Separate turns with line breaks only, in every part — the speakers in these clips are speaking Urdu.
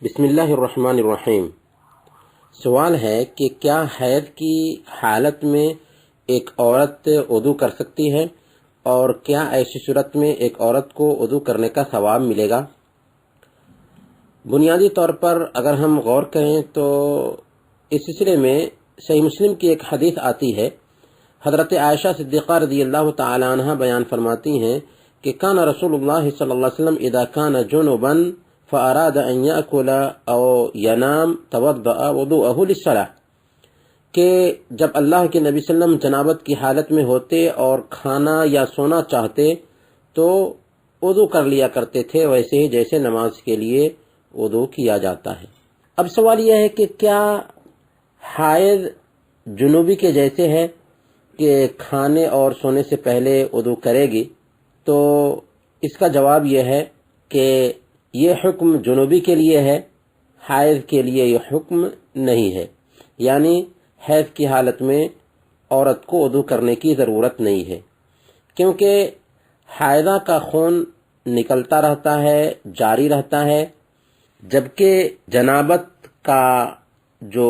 بسم اللہ الرحمن الرحیم۔ سوال ہے کہ کیا حیض کی حالت میں ایک عورت وضو کر سکتی ہے، اور کیا ایسی صورت میں ایک عورت کو وضو کرنے کا ثواب ملے گا؟ بنیادی طور پر اگر ہم غور کریں تو اس سلسلے میں صحیح مسلم کی ایک حدیث آتی ہے۔ حضرت عائشہ صدیقہ رضی اللہ تعالی عنہ بیان فرماتی ہیں کہ کان رسول اللہ صلی اللہ علیہ وسلم اذا کان جنبا فاراد ان یاکل او ینام توضأ وضوءه للصلاة، کہ جب اللہ کے نبی صلی اللہ علیہ وسلم جنابت کی حالت میں ہوتے اور کھانا یا سونا چاہتے تو وضو کر لیا کرتے تھے، ویسے ہی جیسے نماز کے لیے وضو کیا جاتا ہے۔ اب سوال یہ ہے کہ کیا حائض جنوبی کے جیسے ہے کہ کھانے اور سونے سے پہلے وضو کرے گی؟ تو اس کا جواب یہ ہے کہ یہ حکم جنوبی کے لیے ہے، حائض کے لیے یہ حکم نہیں ہے۔ یعنی حیض کی حالت میں عورت کو وضو کرنے کی ضرورت نہیں ہے، کیونکہ حائضہ کا خون نکلتا رہتا ہے، جاری رہتا ہے، جبکہ جنابت کا جو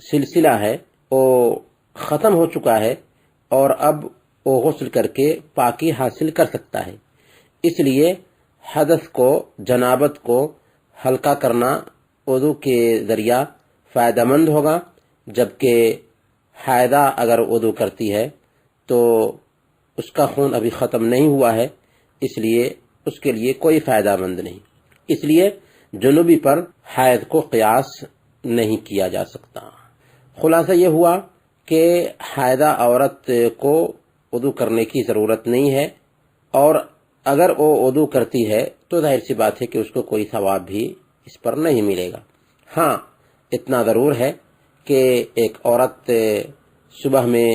سلسلہ ہے وہ ختم ہو چکا ہے اور اب وہ غسل کر کے پاکی حاصل کر سکتا ہے۔ اس لیے حدث کو، جنابت کو ہلکا کرنا وضو کے ذریعہ فائدہ مند ہوگا، جبکہ حائضہ اگر وضو کرتی ہے تو اس کا خون ابھی ختم نہیں ہوا ہے، اس لیے اس کے لیے کوئی فائدہ مند نہیں۔ اس لیے جنوبی پر حائض کو قیاس نہیں کیا جا سکتا۔ خلاصہ یہ ہوا کہ حائضہ عورت کو وضو کرنے کی ضرورت نہیں ہے، اور اگر وہ وضو کرتی ہے تو ظاہر سی بات ہے کہ اس کو کوئی ثواب بھی اس پر نہیں ملے گا۔ ہاں، اتنا ضرور ہے کہ ایک عورت صبح میں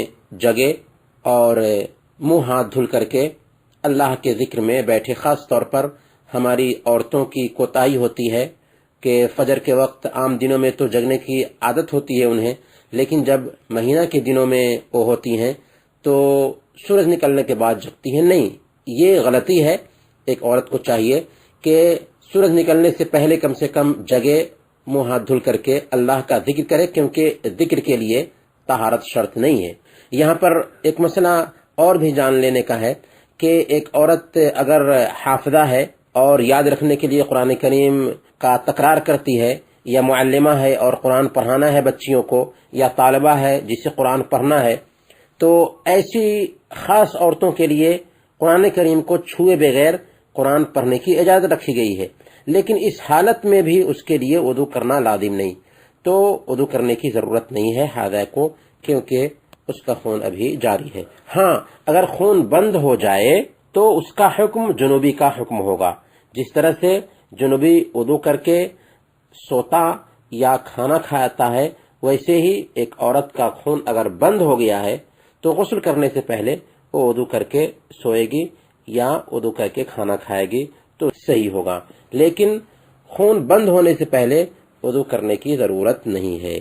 جگے اور منہ ہاتھ دھل کر کے اللہ کے ذکر میں بیٹھے۔ خاص طور پر ہماری عورتوں کی کوتاہی ہوتی ہے کہ فجر کے وقت عام دنوں میں تو جگنے کی عادت ہوتی ہے انہیں، لیکن جب مہینہ کے دنوں میں وہ ہوتی ہیں تو سورج نکلنے کے بعد جگتی ہیں۔ نہیں، یہ غلطی ہے۔ ایک عورت کو چاہیے کہ سورج نکلنے سے پہلے کم سے کم جگے، منہ ہاتھ دھل کر کے اللہ کا ذکر کرے، کیونکہ ذکر کے لیے طہارت شرط نہیں ہے۔ یہاں پر ایک مسئلہ اور بھی جان لینے کا ہے کہ ایک عورت اگر حافظہ ہے اور یاد رکھنے کے لیے قرآن کریم کا تکرار کرتی ہے، یا معلمہ ہے اور قرآن پڑھانا ہے بچیوں کو، یا طالبہ ہے جسے قرآن پڑھنا ہے، تو ایسی خاص عورتوں کے لیے قرآن کریم کو چھوئے بغیر قرآن پڑھنے کی اجازت رکھی گئی ہے، لیکن اس حالت میں بھی اس کے لیے وضو کرنا لازم نہیں۔ تو وضو کرنے کی ضرورت نہیں ہے حائضہ کو، کیونکہ اس کا خون ابھی جاری ہے۔ ہاں، اگر خون بند ہو جائے تو اس کا حکم جنوبی کا حکم ہوگا۔ جس طرح سے جنوبی وضو کر کے سوتا یا کھانا کھاتا ہے، ویسے ہی ایک عورت کا خون اگر بند ہو گیا ہے تو غسل کرنے سے پہلے وہ وضو کر کے سوئے گی یا وضو کر کے کھانا کھائے گی تو صحیح ہوگا، لیکن خون بند ہونے سے پہلے وضو کرنے کی ضرورت نہیں ہے۔